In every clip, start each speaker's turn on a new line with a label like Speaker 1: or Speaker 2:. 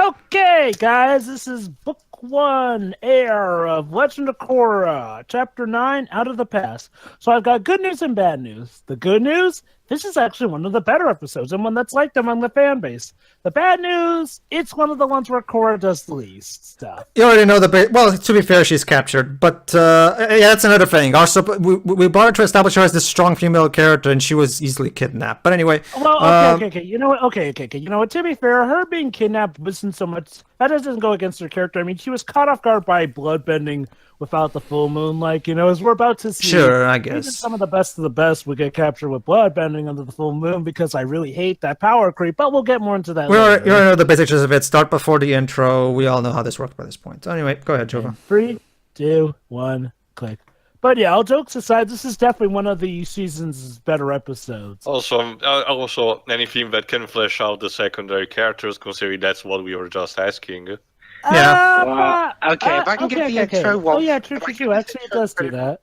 Speaker 1: Okay, guys, this is Book 1, Air of Legend of Korra, Chapter 9, Out of the Past. So I've got good news and bad news. The good news, this is actually one of the better episodes and one that's liked among the fan base. The bad news, it's one of the ones where Korra does the least stuff.
Speaker 2: You already know well, to be fair, she's captured, but yeah, that's another thing. Also, we brought her to establish her as this strong female character, and she was easily kidnapped. But anyway,
Speaker 1: Well, okay. You know what? Okay. You know what? To be fair, her being kidnapped wasn't so much. That doesn't go against her character. I mean, she was caught off guard by bloodbending without the full moon. Like, as we're about to see.
Speaker 2: Sure, I
Speaker 1: Even
Speaker 2: guess.
Speaker 1: some of the best would get captured with bloodbending under the full moon because I really hate that power creep. But we'll get more into that
Speaker 2: You
Speaker 1: later.
Speaker 2: already know the basics of it. Start before the intro. We all know how this works by this point. Anyway, go ahead, Jova.
Speaker 1: 3, 2, 1, click. But yeah, all jokes aside, this is definitely one of the season's better episodes.
Speaker 3: Also, anything that can flesh out the secondary characters, considering that's what we were just asking.
Speaker 4: Okay, if I can get the intro one.
Speaker 1: Oh yeah, true. Actually, it does do that.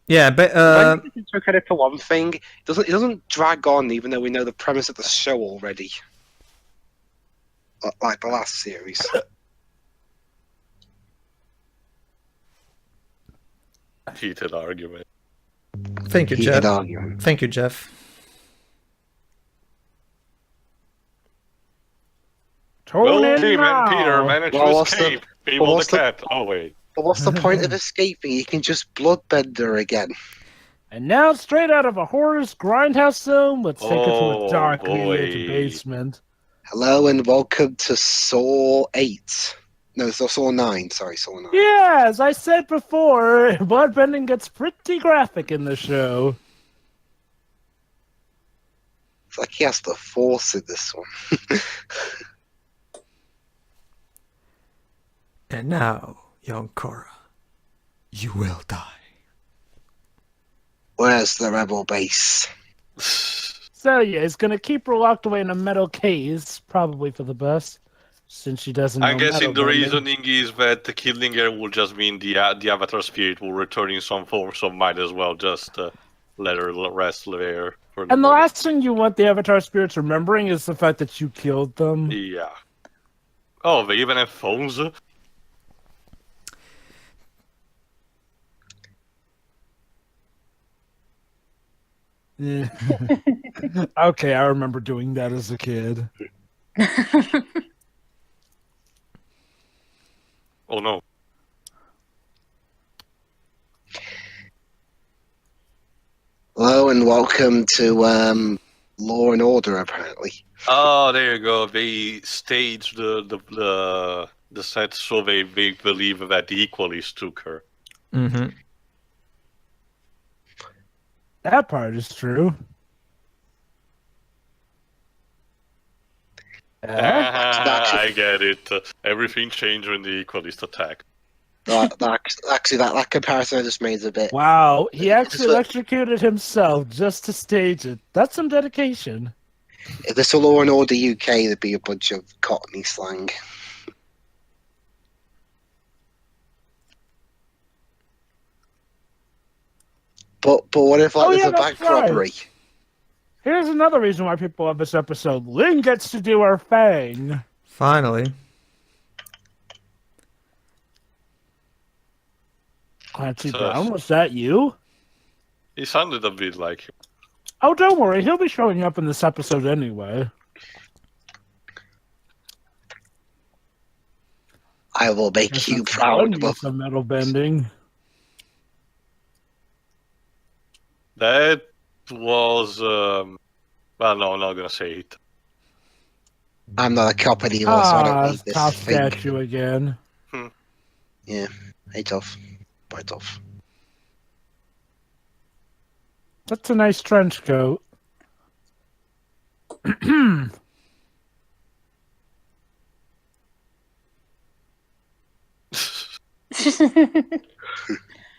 Speaker 2: Yeah, but
Speaker 4: When you get intro credit for one thing, it doesn't drag on, even though we know the premise of the show already. Like the last series.
Speaker 3: Heated argument.
Speaker 2: thank you,
Speaker 4: Heated
Speaker 2: Jeff.
Speaker 4: argument.
Speaker 2: Thank you, Jeff.
Speaker 1: Tune in
Speaker 3: Tim
Speaker 1: now.
Speaker 3: and Peter managed
Speaker 4: Well,
Speaker 3: to
Speaker 4: what's the-
Speaker 3: escape. People the
Speaker 4: what's the-
Speaker 3: cat. Oh wait.
Speaker 4: But what's the point of escaping? You can just bloodbend her again.
Speaker 1: And now, straight out of a horror's grindhouse zone, let's take it to a
Speaker 3: Oh,
Speaker 1: dark,
Speaker 3: boy.
Speaker 1: mutilated basement.
Speaker 4: Hello and welcome to Saw 8. No, Saw 9. Sorry, Saw 9.
Speaker 1: Yeah, as I said before, bloodbending gets pretty graphic in the show.
Speaker 4: It's like he has the force in this one.
Speaker 2: And now, young Korra, you will die.
Speaker 4: Where's the rebel base?
Speaker 1: So yeah, he's gonna keep her locked away in a metal case, probably for the best, since she doesn't know
Speaker 3: I'm guessing the
Speaker 1: metal bending.
Speaker 3: reasoning is that the killing her will just mean the Avatar spirit will return in some form, so might as well just let her rest there. For
Speaker 1: And the
Speaker 3: moment.
Speaker 1: last thing you want the Avatar spirits remembering is the fact that you killed them.
Speaker 3: Yeah. Oh, they even have phones?
Speaker 1: Yeah. Okay, I remember doing that as a kid.
Speaker 3: Oh no.
Speaker 4: Hello and welcome to Law and Order, apparently.
Speaker 3: Oh, there you go. They staged the set so they believe that the Equalies took her.
Speaker 2: Mm-hmm.
Speaker 1: That part is true.
Speaker 3: I get it. Everything changed when the Equalists attacked.
Speaker 4: That comparison I just made is a bit.
Speaker 1: Wow, he actually
Speaker 4: Just what-
Speaker 1: electrocuted himself just to stage it. That's some dedication.
Speaker 4: If this were Law and Order UK, there'd be a bunch of Cockney slang. But what if
Speaker 1: Oh,
Speaker 4: there's
Speaker 1: yeah,
Speaker 4: a bank
Speaker 1: that's right.
Speaker 4: robbery?
Speaker 1: Here's another reason why people love this episode. Lynn gets to do her thing.
Speaker 2: Finally.
Speaker 1: Clancy
Speaker 3: So-
Speaker 1: Brown, was that you?
Speaker 3: He sounded a bit like him.
Speaker 1: Oh, don't worry, he'll be showing up in this episode anyway.
Speaker 4: I will make you proud. But
Speaker 1: Some metal bending.
Speaker 3: That was well, no, I'm not gonna say it.
Speaker 4: I'm not a cop anymore, so I don't
Speaker 1: Ah,
Speaker 4: need this
Speaker 1: top
Speaker 4: thing.
Speaker 1: statue again.
Speaker 4: Yeah, hey tough. Bye tough.
Speaker 1: That's a nice trench coat.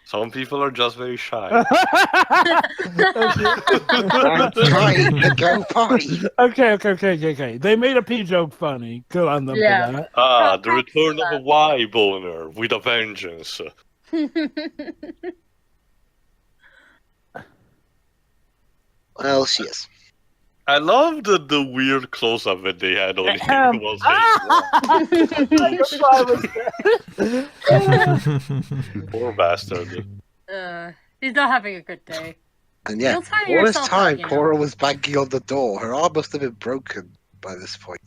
Speaker 3: Some people are just very shy.
Speaker 4: I'm trying to go potty.
Speaker 1: Okay. They made a pee joke funny. Good on them
Speaker 5: Yeah.
Speaker 1: for that.
Speaker 3: The return of a Y boner with a vengeance.
Speaker 4: Well, she is.
Speaker 3: I love the weird close-up that they had on him.
Speaker 1: Ahem.
Speaker 3: Was poor bastard.
Speaker 5: He's not having a good day.
Speaker 4: And yeah,
Speaker 5: You'll tire
Speaker 4: all this
Speaker 5: yourself
Speaker 4: time,
Speaker 5: out, you know.
Speaker 4: Korra was banging on the door. Her arm must have been broken by this point.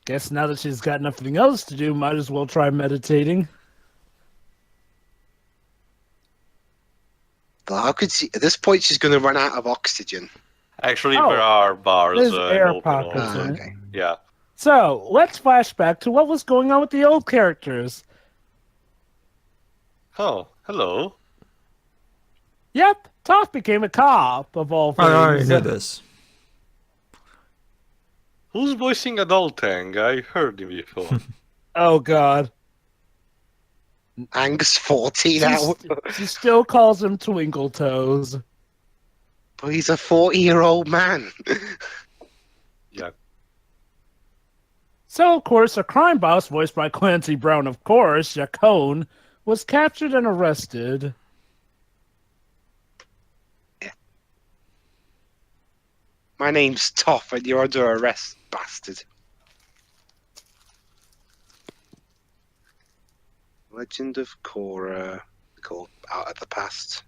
Speaker 1: Guess now that she's got nothing else to do, might as well try meditating.
Speaker 4: But how could she? At this point, she's going to run out of oxygen.
Speaker 3: Actually,
Speaker 1: Oh,
Speaker 3: there are bars.
Speaker 1: there's
Speaker 3: in
Speaker 1: air
Speaker 3: open
Speaker 1: pockets
Speaker 3: also.
Speaker 1: in it.
Speaker 4: Okay.
Speaker 3: Yeah.
Speaker 1: So, let's flash back to what was going on with the old characters.
Speaker 3: Oh, hello.
Speaker 1: Yep, Toph became a cop, of all things.
Speaker 2: I already knew this.
Speaker 3: Who's voicing Adult Aang? I heard him before.
Speaker 1: Oh, God.
Speaker 4: Aang's 40 now,
Speaker 1: She still calls him Twinkle Toes.
Speaker 4: but he's a 40-year-old man.
Speaker 3: Yeah.
Speaker 1: So, of course, a crime boss, voiced by Clancy Brown, of course, Yacone, was captured and arrested.
Speaker 4: My name's Toph, and you're under arrest, bastard. Legend of Korra, called Out of the Past.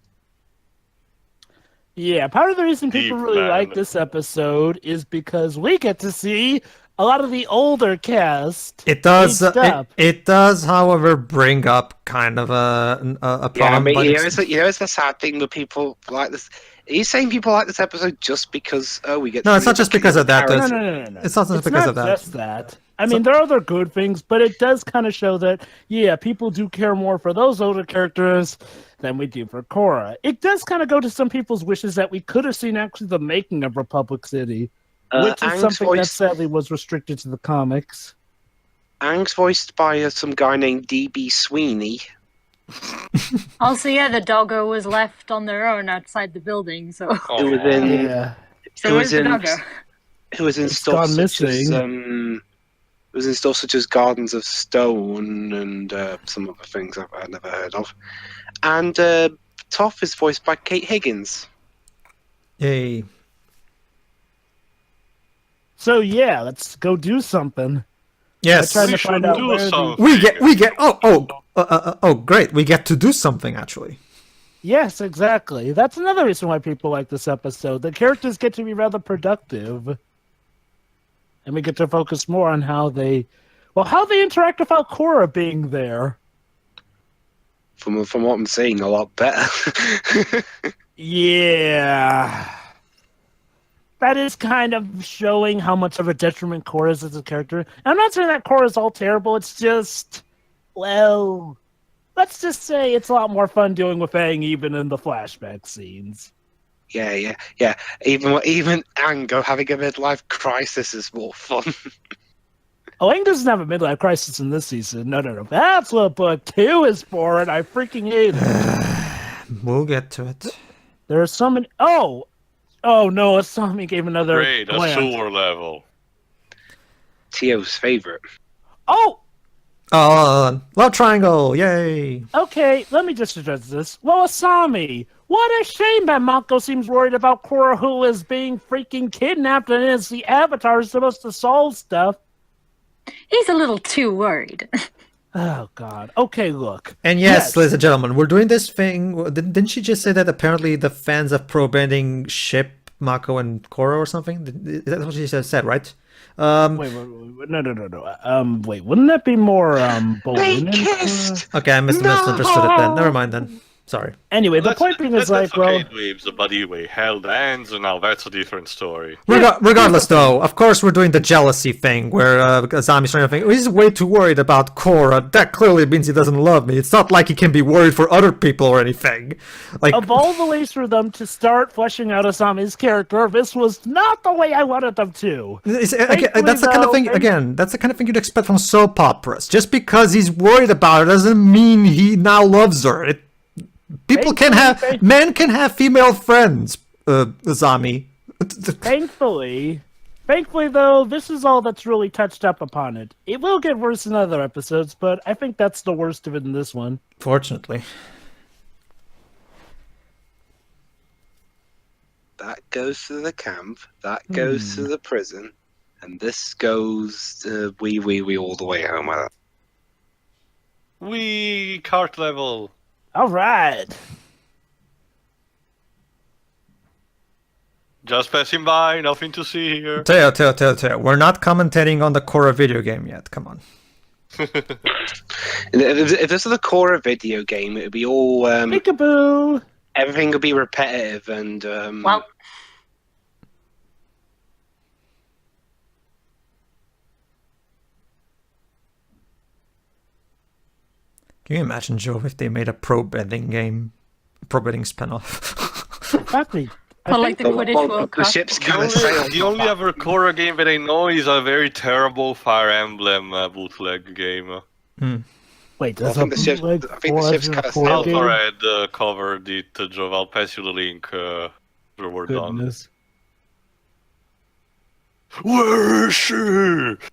Speaker 1: Yeah, part of the reason people
Speaker 3: Deep
Speaker 1: really
Speaker 3: man.
Speaker 1: like this episode is because we get to see a lot of the older cast.
Speaker 2: It does.
Speaker 1: aged up.
Speaker 2: It does, however, bring up kind of a problem.
Speaker 4: Yeah, I mean,
Speaker 2: but
Speaker 4: you
Speaker 2: it's-
Speaker 4: know, it's the sad thing with people like this. Are you saying people like this episode just because, we get...
Speaker 2: No,
Speaker 4: to
Speaker 2: it's
Speaker 4: see
Speaker 2: not
Speaker 4: the
Speaker 2: just because of that,
Speaker 4: characters?
Speaker 1: No.
Speaker 2: It's not just because
Speaker 1: not
Speaker 2: of that.
Speaker 1: just that. I mean, there are other good things, but it does kind of show that, yeah, people do care more for those older characters than we do for Korra. It does kind of go to some people's wishes that we could have seen actually the making of Republic City, which is
Speaker 4: Aang's
Speaker 1: something that
Speaker 4: voiced-
Speaker 1: sadly was restricted to the comics.
Speaker 4: Aang's voiced by some guy named D.B. Sweeney.
Speaker 5: Also, yeah, the doggo was left on their own outside the building, so
Speaker 4: Who was in...
Speaker 1: Yeah.
Speaker 5: so
Speaker 4: Who
Speaker 5: where's
Speaker 4: was
Speaker 5: the
Speaker 4: in...
Speaker 5: doggo?
Speaker 4: Who was in
Speaker 1: It's
Speaker 4: stuff
Speaker 1: gone
Speaker 4: such as...
Speaker 1: missing.
Speaker 4: Who was in stuff such as Gardens of Stone and some other things I've never heard of. And Toph is voiced by Kate Higgins.
Speaker 2: Yay.
Speaker 1: So, yeah, let's go do something.
Speaker 2: Yes.
Speaker 1: trying
Speaker 3: We
Speaker 1: to
Speaker 3: should
Speaker 1: find out
Speaker 3: do
Speaker 1: where the-
Speaker 3: something.
Speaker 2: We get. Oh, great. We get to do something actually.
Speaker 1: Yes, exactly. That's another reason why people like this episode. The characters get to be rather productive. And we get to focus more on how they interact without Korra being there.
Speaker 4: From what I'm seeing, a lot better.
Speaker 1: Yeah. That is kind of showing how much of a detriment Korra is as a character. And I'm not saying that Korra is all terrible. It's just, well, let's just say it's a lot more fun dealing with Aang even in the flashback scenes.
Speaker 4: Yeah. Even Aang having a midlife crisis is more fun.
Speaker 1: Oh, Aang doesn't have a midlife crisis in this season. No. That's what book 2 is for, and I freaking hate it.
Speaker 2: We'll get to it.
Speaker 1: There are so many... Oh no, Asami gave another
Speaker 3: Great, a
Speaker 1: glance.
Speaker 3: sewer level.
Speaker 4: Tio's favorite.
Speaker 1: Oh,
Speaker 2: Love triangle. Yay.
Speaker 1: okay, let me just address this. Well, Asami, what a shame that Mako seems worried about Korra, who is being freaking kidnapped, and is the Avatar is supposed to solve stuff.
Speaker 5: He's a little too worried.
Speaker 1: Oh, God. Okay, look.
Speaker 2: And yes, ladies and gentlemen, we're doing this thing. Didn't she just say that apparently the fans of Pro Bending ship Mako and Korra or something? Is that what she said, right?
Speaker 1: Wait, no. Wait, wouldn't that be more,
Speaker 4: They
Speaker 1: balloon?
Speaker 4: kissed!
Speaker 2: Okay, I misunderstood it then. Never mind then. Sorry.
Speaker 1: Anyway, the point being is
Speaker 3: that's
Speaker 1: like, well...
Speaker 3: okay, Dweebs, but anyway, held hands, and now that's a different story.
Speaker 2: Regardless, though, of course we're doing the jealousy thing where Azami's trying to think, he's way too worried about Korra. That clearly means he doesn't love me. It's not like he can be worried for other people or anything. Like,
Speaker 1: Of all the ways for them to start fleshing out Asami's character, this was not the way I wanted them to.
Speaker 2: that's the
Speaker 1: Thankfully,
Speaker 2: kind of
Speaker 1: though,
Speaker 2: thing. Again, that's the kind of thing you'd expect from soap operas. Just because he's worried about her doesn't mean he now loves her. Men can have female friends, Azami.
Speaker 1: Thankfully, Thankfully, though, this is all that's really touched up upon it. It will get worse in other episodes, but I think that's the worst of it in this one.
Speaker 2: Fortunately.
Speaker 4: That goes to the camp. That goes to the prison, and this goes we all the way home.
Speaker 3: We cart level.
Speaker 1: All right.
Speaker 3: Just passing by, nothing to see here.
Speaker 2: Teo. We're not commentating on the Korra video game yet. Come on.
Speaker 4: If this was a Korra video game, it would be all
Speaker 1: Peekaboo.
Speaker 4: everything would be repetitive and
Speaker 5: Well,
Speaker 2: Can you imagine, Joe, if they made a pro-betting game? Pro-betting spin-off?
Speaker 1: Exactly.
Speaker 5: but like the Quidditch World
Speaker 4: the
Speaker 5: Cup.
Speaker 4: ship's
Speaker 3: The
Speaker 4: kind of sailed.
Speaker 3: the only other Korra game that I know is a very terrible Fire Emblem bootleg game.
Speaker 1: Wait,
Speaker 4: I
Speaker 1: there's
Speaker 4: think
Speaker 1: a
Speaker 4: the ship-
Speaker 1: bootleg
Speaker 4: I think the ship's
Speaker 1: Legend of
Speaker 4: kinda
Speaker 1: Korra
Speaker 4: sailed.
Speaker 1: game?
Speaker 3: Alphared covered it, Joe. I'll pass you the link when we're done.
Speaker 1: Goodness.
Speaker 3: Where is she?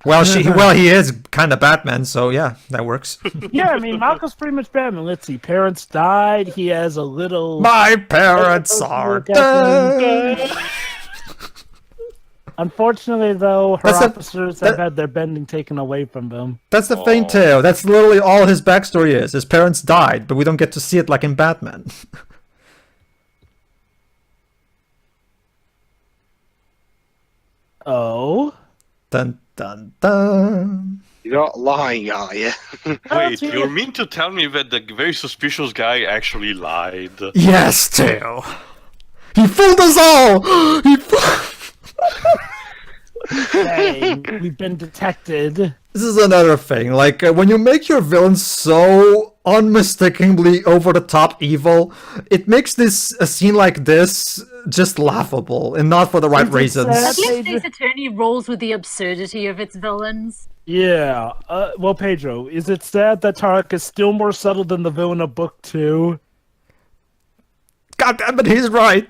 Speaker 2: Well, he is kind of Batman, so yeah, that works.
Speaker 1: Yeah, I mean, Malcolm's pretty much Batman. Let's see. Parents died. He has a little...
Speaker 2: My parents are dead.
Speaker 1: Unfortunately, though, her
Speaker 2: That's a-
Speaker 1: officers have had their bending taken away from them.
Speaker 2: That's the thing, Teo. That's literally all his backstory is. His parents died, but we don't get to see it like in Batman.
Speaker 1: Oh?
Speaker 2: Dun dun dun.
Speaker 4: You're not lying, are you?
Speaker 3: Wait, you mean to tell me that the very suspicious guy actually lied?
Speaker 2: Yes, Teo. He fooled us all. He
Speaker 1: Dang, we've been detected.
Speaker 2: This is another thing. Like when you make your villain so unmistakably over-the-top evil, it makes this a scene like this just laughable and not for the right
Speaker 1: Is it
Speaker 2: reasons.
Speaker 1: sad?
Speaker 5: At least Ace Attorney rolls with the absurdity of its villains.
Speaker 1: Yeah. Well, Pedro, is it sad that Tarrlok is still more subtle than the villain of Book 2?
Speaker 2: God damn it, he's right.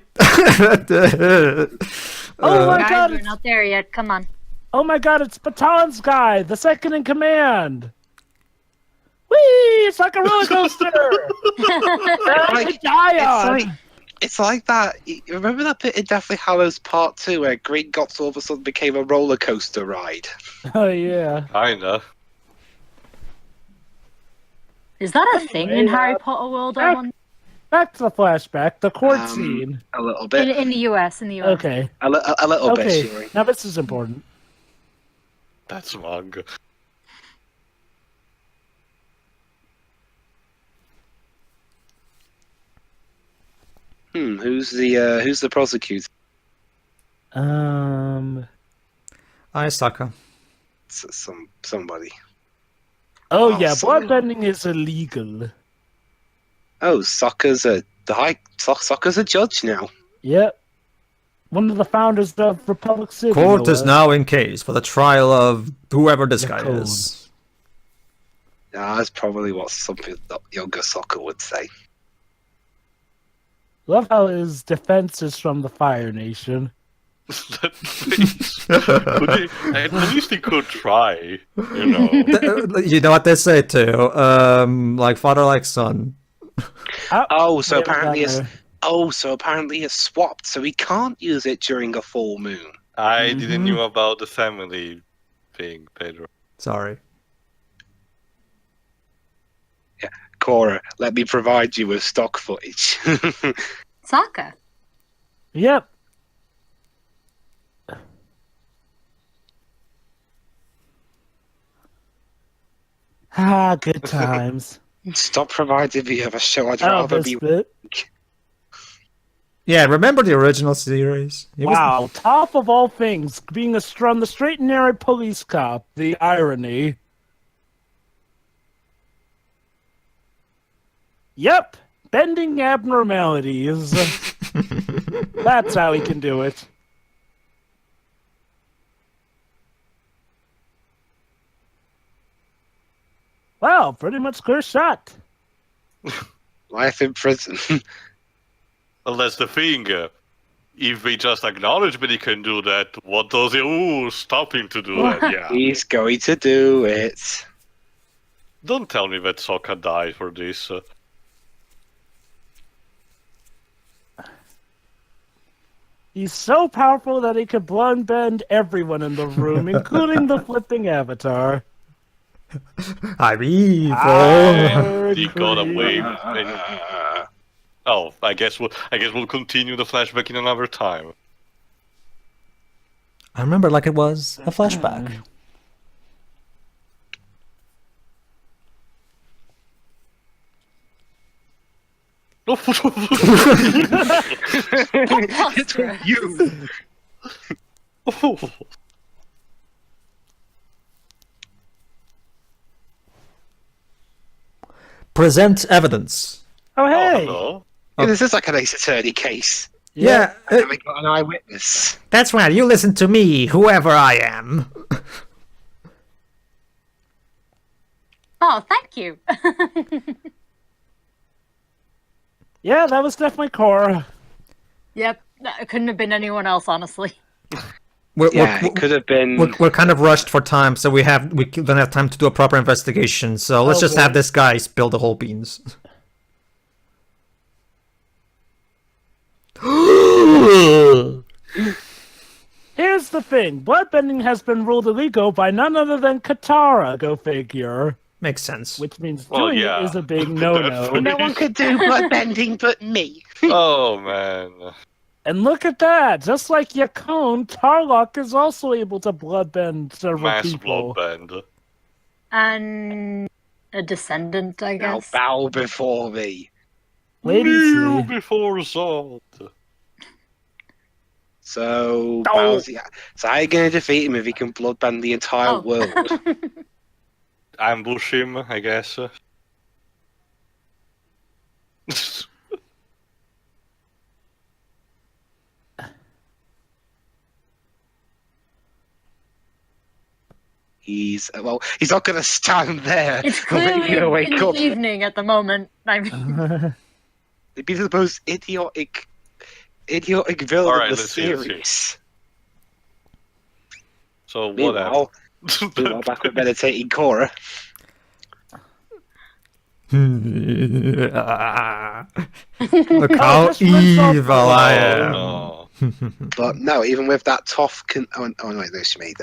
Speaker 1: Oh my
Speaker 5: Guys,
Speaker 1: god,
Speaker 5: we're
Speaker 1: it's,
Speaker 5: not there yet. Come on.
Speaker 1: oh my god, it's Baton's guy, the second in command. Whee! It's like a roller coaster.
Speaker 4: Like, it's like that. You remember that bit in Deathly Hallows Part 2 where Green Gots all of a sudden became a roller coaster ride?
Speaker 1: Oh yeah.
Speaker 3: Kinda.
Speaker 5: Is that a thing in Harry Potter world? I wonder?
Speaker 1: Back to the flashback, the court scene.
Speaker 4: A little bit.
Speaker 5: In the US,
Speaker 1: Okay.
Speaker 4: A little bit,
Speaker 1: Okay.
Speaker 4: Shuri.
Speaker 1: Now this is important.
Speaker 3: That's smug.
Speaker 4: Who's the prosecutor?
Speaker 1: Um.
Speaker 2: I sucker.
Speaker 4: Somebody.
Speaker 1: Oh
Speaker 4: Oh,
Speaker 1: yeah,
Speaker 4: sorry.
Speaker 1: bloodbending is illegal.
Speaker 4: Oh, Sokka's a judge now.
Speaker 1: Yep. One of the founders of Republic City.
Speaker 2: Court
Speaker 1: no
Speaker 2: is
Speaker 1: less.
Speaker 2: now in case for the trial of whoever this guy
Speaker 1: code.
Speaker 2: is.
Speaker 4: That's probably what something that younger Sokka would say.
Speaker 1: Love how his defense is from the Fire Nation.
Speaker 3: That face. At least he could try, you know.
Speaker 2: You know what they say too? Like father, like son.
Speaker 4: Oh, so
Speaker 1: yeah,
Speaker 4: apparently
Speaker 1: that
Speaker 4: it's swapped, so he can't use it during a full moon.
Speaker 3: I didn't know about the family thing, Pedro.
Speaker 2: Sorry.
Speaker 4: Korra, let me provide you with stock footage.
Speaker 5: Sokka.
Speaker 1: Yep. Ah, good times.
Speaker 4: Stop providing me with a show. I'd
Speaker 1: Oh,
Speaker 4: rather
Speaker 1: this
Speaker 4: be.
Speaker 1: bit.
Speaker 2: Yeah, remember the original series? It was-
Speaker 1: Wow, top of all things, being on the straight and narrow police cop. The irony. Yep, bending abnormalities. That's how he can do it. Wow, pretty much clear shot.
Speaker 4: Life in prison.
Speaker 3: Well, that's the thing. If we just acknowledge that he can do that, what does it stop him to do that? Yeah.
Speaker 4: He's going to do it.
Speaker 3: Don't tell me that Sokka died for this.
Speaker 1: He's so powerful that he could bloodbend everyone in the room, including the flipping Avatar.
Speaker 2: I'm evil.
Speaker 3: He got away with it. Oh, I guess we'll continue the flashback in another time.
Speaker 2: I remember like it was a flashback.
Speaker 4: You.
Speaker 2: Present evidence.
Speaker 1: Oh, hey!
Speaker 3: hello.
Speaker 4: Yeah, this is like an Ace Attorney case.
Speaker 2: Yeah,
Speaker 4: And we got an eyewitness.
Speaker 2: that's right. You listen to me, whoever I am.
Speaker 5: Oh, thank you.
Speaker 1: Yeah, that was definitely Korra.
Speaker 5: Yep, that couldn't have been anyone else, honestly.
Speaker 4: Yeah, it could have been.
Speaker 2: We're kind of rushed for time, so we don't have time to do a proper investigation. So let's just
Speaker 1: boy.
Speaker 2: have this guy spill the whole beans.
Speaker 1: Here's the thing. Bloodbending has been ruled illegal by none other than Katara, go figure.
Speaker 2: Makes sense.
Speaker 1: Which means
Speaker 3: Well,
Speaker 1: doing
Speaker 3: yeah.
Speaker 1: it is a big no-no.
Speaker 4: No one could do bloodbending but me.
Speaker 3: Oh man.
Speaker 1: And look at that! Just like Yakone, Tarrlok is also able to bloodbend several
Speaker 3: Mass
Speaker 1: people.
Speaker 3: bloodbend.
Speaker 5: And a descendant, I
Speaker 4: Now
Speaker 5: guess.
Speaker 4: bow before me.
Speaker 1: Ladies,
Speaker 3: Kneel before Zod.
Speaker 4: So, Bowsy, so how are you going to defeat him if he can bloodbend the entire
Speaker 5: Oh.
Speaker 4: world?
Speaker 3: Ambush him, I guess.
Speaker 4: He's not going to stand there.
Speaker 5: It's
Speaker 4: and wait
Speaker 5: clearly
Speaker 4: you to wake
Speaker 5: in the
Speaker 4: up.
Speaker 5: evening at the moment. I mean,
Speaker 4: It'd be the most idiotic villain
Speaker 3: Alright,
Speaker 4: of the
Speaker 3: let's see, let's see.
Speaker 4: series.
Speaker 3: So what
Speaker 4: Meanwhile, meanwhile, back with meditating Korra.
Speaker 2: Look how
Speaker 1: just rinse off
Speaker 2: evil
Speaker 1: the
Speaker 2: I
Speaker 3: Oh,
Speaker 2: am.
Speaker 3: no.
Speaker 4: But no, even with that Toph can. Oh no, there's me.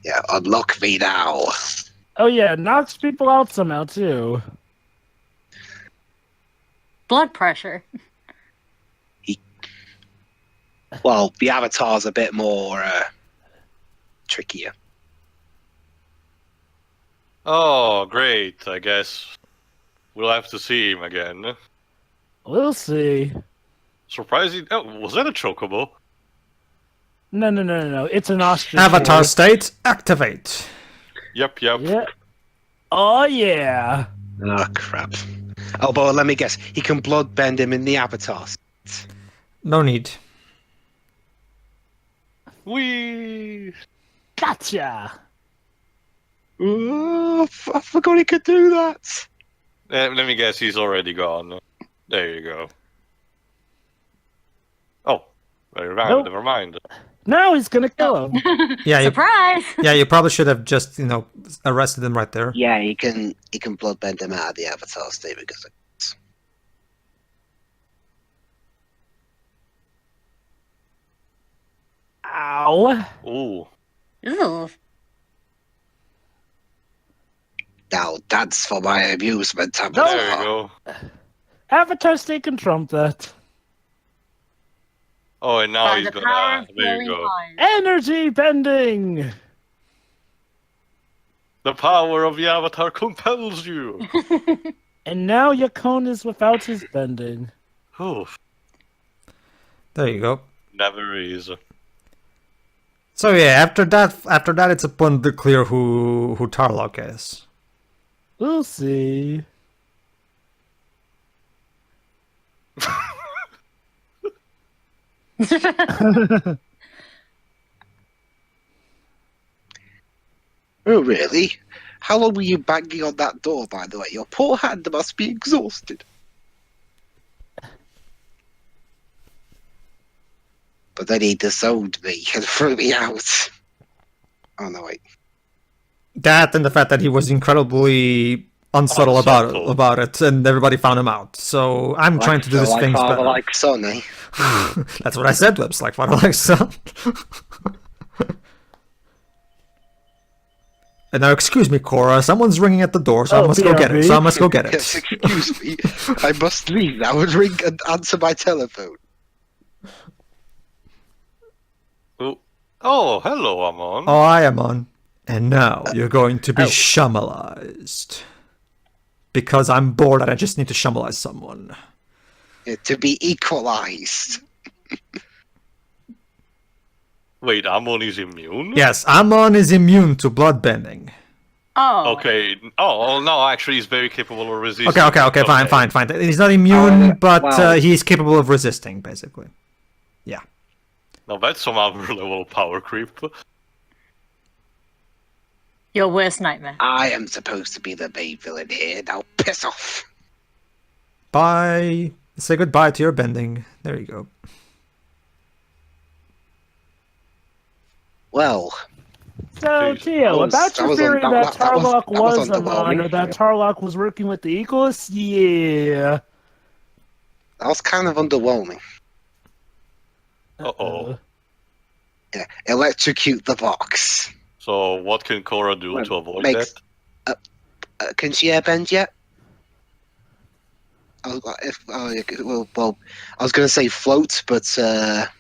Speaker 4: Yeah, unlock me now.
Speaker 1: oh yeah, knocks people out somehow too.
Speaker 5: blood pressure.
Speaker 4: Well, the Avatar's a bit more trickier.
Speaker 3: Oh, great. I guess we'll have to see him again.
Speaker 1: We'll see.
Speaker 3: Surprising. Oh, was that a chocobo?
Speaker 1: No. It's an ostrich.
Speaker 2: Avatar
Speaker 1: horse.
Speaker 2: state, activate.
Speaker 3: Yep.
Speaker 1: Yeah. Oh yeah.
Speaker 4: Oh crap! Oh, but let me guess. He can bloodbend him in the Avatar.
Speaker 2: No need.
Speaker 3: Whee!
Speaker 1: Gotcha.
Speaker 4: Oh, I forgot he could do that.
Speaker 3: Let me guess, he's already gone. There you go. Oh,
Speaker 1: Nope.
Speaker 3: never mind.
Speaker 1: Now he's gonna kill him.
Speaker 2: Yeah, you,
Speaker 5: Surprise!
Speaker 2: yeah, you probably should have just, arrested him right there.
Speaker 4: Yeah, he can bloodbend him out of the Avatar state because.
Speaker 1: Ow.
Speaker 3: Ooh.
Speaker 5: Ew.
Speaker 4: Now that's for my amusement.
Speaker 1: No.
Speaker 3: There you go.
Speaker 1: Avatar state can trump that.
Speaker 3: Oh, and now
Speaker 5: By
Speaker 3: he's
Speaker 5: the power
Speaker 3: gonna.
Speaker 5: of
Speaker 3: There you
Speaker 5: glowing
Speaker 3: go.
Speaker 5: eyes.
Speaker 1: Energy bending.
Speaker 3: The power of the Avatar compels you.
Speaker 1: And now Yakone is without his bending.
Speaker 3: Oof.
Speaker 2: There you go.
Speaker 3: Never is.
Speaker 2: So yeah, after that, it's abundantly clear who Tarrlok is.
Speaker 1: We'll see.
Speaker 4: Oh, really? How long were you banging on that door, by the way? Your poor hand must be exhausted. But then he disowned me and threw me out. Oh no, wait.
Speaker 2: That and the fact that he was incredibly unsubtle
Speaker 3: Unsubtle.
Speaker 2: about it, and everybody found him out. So I'm trying to do
Speaker 4: So
Speaker 2: these
Speaker 4: like
Speaker 2: things
Speaker 4: father,
Speaker 2: better.
Speaker 4: like son, eh?
Speaker 2: That's what I said to him. It's like father, like son. And now, excuse me, Korra. Someone's ringing at the door, so I
Speaker 1: Oh,
Speaker 2: must go get it.
Speaker 1: BRB.
Speaker 2: So I must go get
Speaker 4: Yes,
Speaker 2: it.
Speaker 4: excuse me. I must leave now and ring and answer my telephone.
Speaker 3: Oh, hello, Amon.
Speaker 2: Oh, I am on. And now you're going to be shummelized. Because I'm bored and I just need to shummelize someone.
Speaker 4: To be equalized.
Speaker 3: Wait, Amon is immune?
Speaker 2: Yes, Amon is immune to bloodbending.
Speaker 5: Oh.
Speaker 3: Okay. Oh, no, actually, he's very capable of resisting.
Speaker 2: Okay, fine. He's not immune, but
Speaker 4: wow.
Speaker 2: he's capable of resisting, basically.
Speaker 3: Now, that's some other level of power creep.
Speaker 5: Your worst nightmare.
Speaker 4: I am supposed to be the main villain here. Now piss off.
Speaker 2: Bye. Say goodbye to your bending. There you go.
Speaker 4: Well,
Speaker 1: So,
Speaker 3: Jeez.
Speaker 1: Tio,
Speaker 4: That was-
Speaker 1: about
Speaker 4: that
Speaker 1: your
Speaker 4: was
Speaker 1: theory
Speaker 4: un-
Speaker 1: that
Speaker 4: that was-
Speaker 1: Tarrlok
Speaker 4: that was
Speaker 1: was Amon,
Speaker 4: underwhelming.
Speaker 1: or that Tarrlok was working with the Eagles? Yeah.
Speaker 4: that was kind of underwhelming.
Speaker 3: Uh-oh.
Speaker 4: Yeah, electrocute the box.
Speaker 3: So, what can Korra do
Speaker 4: Well,
Speaker 3: to avoid
Speaker 4: makes-
Speaker 3: that?
Speaker 4: Can she airbend yet? I was going to say float, but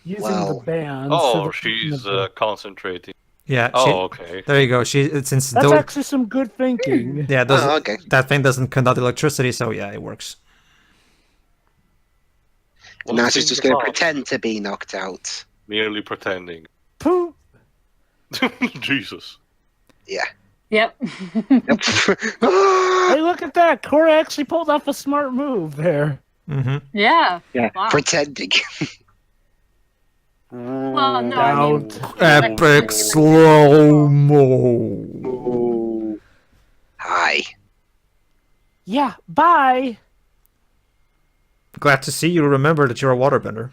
Speaker 1: Using
Speaker 4: well,
Speaker 1: the band.
Speaker 3: Oh, she's concentrating.
Speaker 2: Yeah.
Speaker 3: Oh, okay.
Speaker 2: There you go. Since
Speaker 1: That's
Speaker 2: those,
Speaker 1: actually some good thinking.
Speaker 2: yeah,
Speaker 4: okay.
Speaker 2: that thing doesn't conduct electricity, so yeah, it works.
Speaker 3: Well,
Speaker 4: now
Speaker 3: it's
Speaker 4: she's
Speaker 3: in
Speaker 4: just
Speaker 3: the
Speaker 4: going to
Speaker 3: box.
Speaker 4: pretend to be knocked out.
Speaker 3: Merely pretending.
Speaker 1: Pooh.
Speaker 3: Jesus.
Speaker 4: Yeah.
Speaker 5: Yep.
Speaker 1: Hey, look at that! Korra actually pulled off a smart move there.
Speaker 2: Mm-hmm.
Speaker 5: Yeah.
Speaker 4: Yeah,
Speaker 5: Wow.
Speaker 4: pretending.
Speaker 5: Well, no, I mean,
Speaker 2: Epic slow-mo.
Speaker 4: Ooh. Hi.
Speaker 1: Yeah, bye!
Speaker 2: Glad to see you remember that you're a waterbender.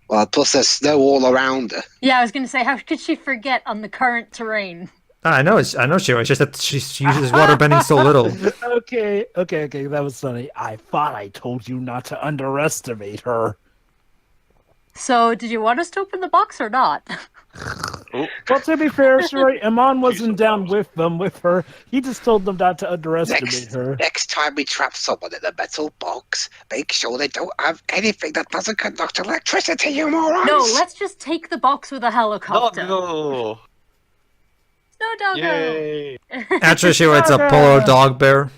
Speaker 4: Well, plus there's snow all around her.
Speaker 5: yeah, I was going to say, how could she forget on the current terrain?
Speaker 2: I know she was. Just that she uses waterbending so little.
Speaker 1: Okay, that was funny. I thought I told you not to underestimate her.
Speaker 5: So, did you want us to open the box or not?
Speaker 1: Well, to be fair, Shuri, Amon wasn't
Speaker 3: Jesus,
Speaker 1: down
Speaker 3: Christ.
Speaker 1: with her. He just told them not to underestimate her.
Speaker 4: Next time we trap someone in a metal box, make sure they don't have anything that doesn't conduct electricity, you morons!
Speaker 5: No, let's just take the box with a helicopter.
Speaker 3: Doggo!
Speaker 5: Snow doggo.
Speaker 3: Yay!
Speaker 2: Actually, it's a polar dog bear.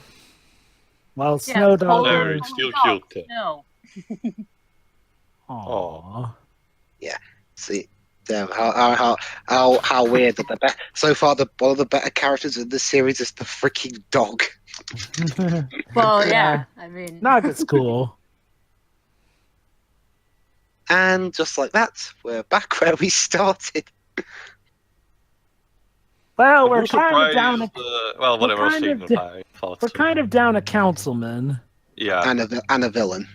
Speaker 1: While
Speaker 5: Yeah,
Speaker 1: Snow Dog.
Speaker 5: polar-
Speaker 3: There, it's still
Speaker 5: dog.
Speaker 3: cute.
Speaker 5: No.
Speaker 1: Aww.
Speaker 4: See, damn, how weird that so far one of the better characters in this series is the freaking dog.
Speaker 5: Well, yeah. I mean,
Speaker 1: Naga's cool.
Speaker 4: And just like that, we're back where we started.
Speaker 1: Well,
Speaker 3: I'm
Speaker 1: we're kind of down.
Speaker 3: well, whatever,
Speaker 1: kind of
Speaker 3: signify. Thoughts.
Speaker 1: We're kind of down a councilman.
Speaker 3: Yeah.
Speaker 4: And a villain.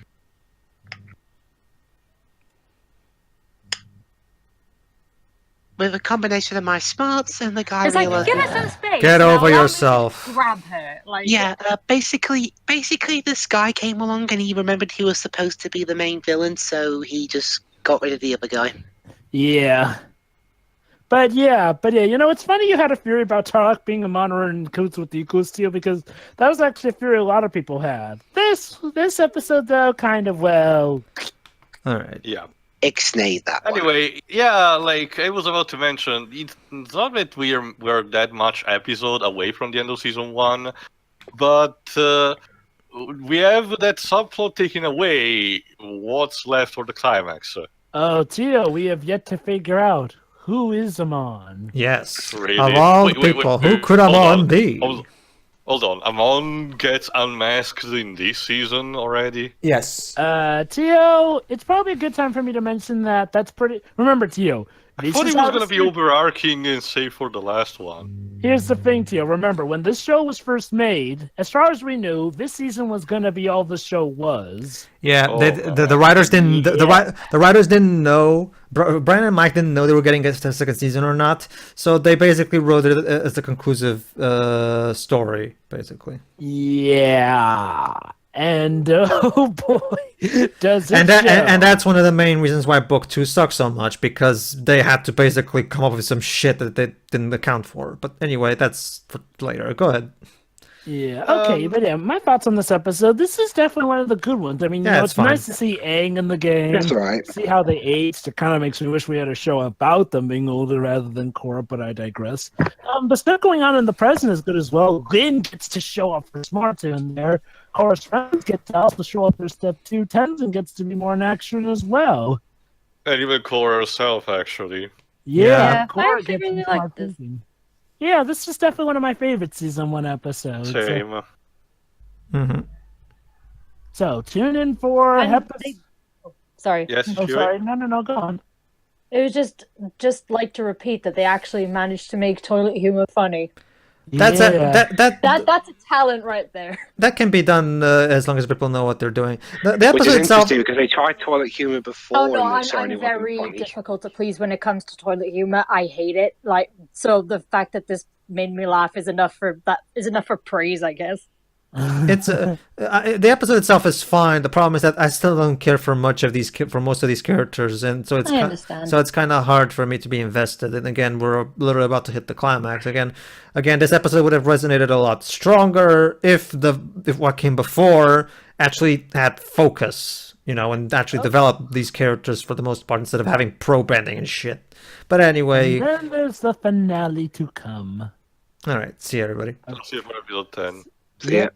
Speaker 4: With a combination of my smarts and the guy
Speaker 5: it's like,
Speaker 4: realizing...
Speaker 5: give us some space.
Speaker 2: Get
Speaker 5: Now,
Speaker 2: over
Speaker 5: allow me to
Speaker 2: yourself.
Speaker 5: Grab her. Like,
Speaker 4: Yeah, basically this guy came along and he remembered he was supposed to be the main villain, so he just got rid of the other guy.
Speaker 1: Yeah. But yeah, you know, it's funny you had a theory about Tarrlok being a monitor in cahoots with the Eagles too, because that was actually a theory a lot of people had. This episode though, kind of
Speaker 2: All right.
Speaker 3: Yeah.
Speaker 4: Ixnay that one.
Speaker 3: Anyway, yeah, like I was about to mention, it's not that we're that much episode away from the end of season 1, but we have that subplot taken away. What's left for the climax?
Speaker 1: Oh, Tio, we have yet to figure out who is Amon.
Speaker 2: Yes.
Speaker 3: Really?
Speaker 2: Of all
Speaker 3: Wait,
Speaker 2: people, who
Speaker 3: wait,
Speaker 2: could
Speaker 3: hold
Speaker 2: Amon
Speaker 3: on.
Speaker 2: be?
Speaker 3: Hold on, Amon gets unmasked in this season already?
Speaker 2: Yes.
Speaker 1: Tio, it's probably a good time for me to mention that. That's pretty. Remember, Tio,
Speaker 3: I
Speaker 1: This
Speaker 3: thought
Speaker 1: is
Speaker 3: it was
Speaker 1: how
Speaker 3: gonna
Speaker 1: this
Speaker 3: be
Speaker 1: is-
Speaker 3: overarching and save for the last one.
Speaker 1: Here's the thing, Tio. Remember, when this show was first made, as far as we knew, this season was gonna be all the show was.
Speaker 2: Yeah,
Speaker 3: Oh,
Speaker 2: the writers didn't.
Speaker 1: yeah.
Speaker 2: The writers didn't know. Brian and Mike didn't know they were getting a second season or not. So they basically wrote it as a conclusive story, basically.
Speaker 1: Yeah. And oh boy, does it
Speaker 2: And that,
Speaker 1: show.
Speaker 2: and that's one of the main reasons why book 2 sucks so much, because they had to basically come up with some shit that they didn't account for. But anyway, that's for later. Go ahead.
Speaker 1: Yeah, okay, but yeah, my thoughts on this episode. This is definitely one of the good ones. I mean,
Speaker 2: Yeah,
Speaker 1: you know,
Speaker 2: it's
Speaker 1: it's
Speaker 2: fine.
Speaker 1: nice to see Aang in the game.
Speaker 4: That's all right.
Speaker 1: See how they aged. It kind of makes me wish we had a show about them being older rather than Korra, but I digress. The stuff going on in the present is good as well. Lin gets to show off her smarts in there. Korra's friends get to also show off their step 2. Tenzin gets to be more in action as well.
Speaker 3: And even Korra herself, actually.
Speaker 5: Yeah, I
Speaker 1: Korra
Speaker 5: actually
Speaker 1: gets
Speaker 5: really
Speaker 1: some
Speaker 5: like
Speaker 1: smart
Speaker 5: this.
Speaker 1: thinking. Yeah, this is definitely one of my favorite season 1 episodes.
Speaker 3: Same.
Speaker 2: Hmm.
Speaker 1: So tune in for
Speaker 5: And
Speaker 1: episode.
Speaker 5: they- Sorry.
Speaker 3: Yes,
Speaker 1: Oh,
Speaker 3: Huey?
Speaker 1: sorry. No, go on.
Speaker 5: It was just like to repeat that they actually managed to make toilet humor funny.
Speaker 2: That's
Speaker 1: Yeah.
Speaker 5: That's a talent right there.
Speaker 2: that can be done as long as people know what they're doing. The
Speaker 4: Which is
Speaker 2: episode itself.
Speaker 4: interesting because they tried toilet humor before.
Speaker 5: Oh no,
Speaker 4: and it
Speaker 5: I'm
Speaker 4: certainly wasn't
Speaker 5: very
Speaker 4: funny.
Speaker 5: difficult to please when it comes to toilet humor. I hate it. Like, so the fact that this made me laugh is enough for praise, I guess.
Speaker 2: It's the episode itself is fine. The problem is that I still don't care for much of these for most of these characters, and so it's
Speaker 5: I understand.
Speaker 2: so it's kind of hard for me to be invested. And again, we're literally about to hit the climax again. This episode would have resonated a lot stronger if what came before actually had focus, and actually developed these characters for the most part instead of having pro bending and shit. But anyway,
Speaker 1: And then there's the finale to come.
Speaker 2: all right, see you, everybody.
Speaker 3: I'll see you for episode 10.
Speaker 4: So, yeah.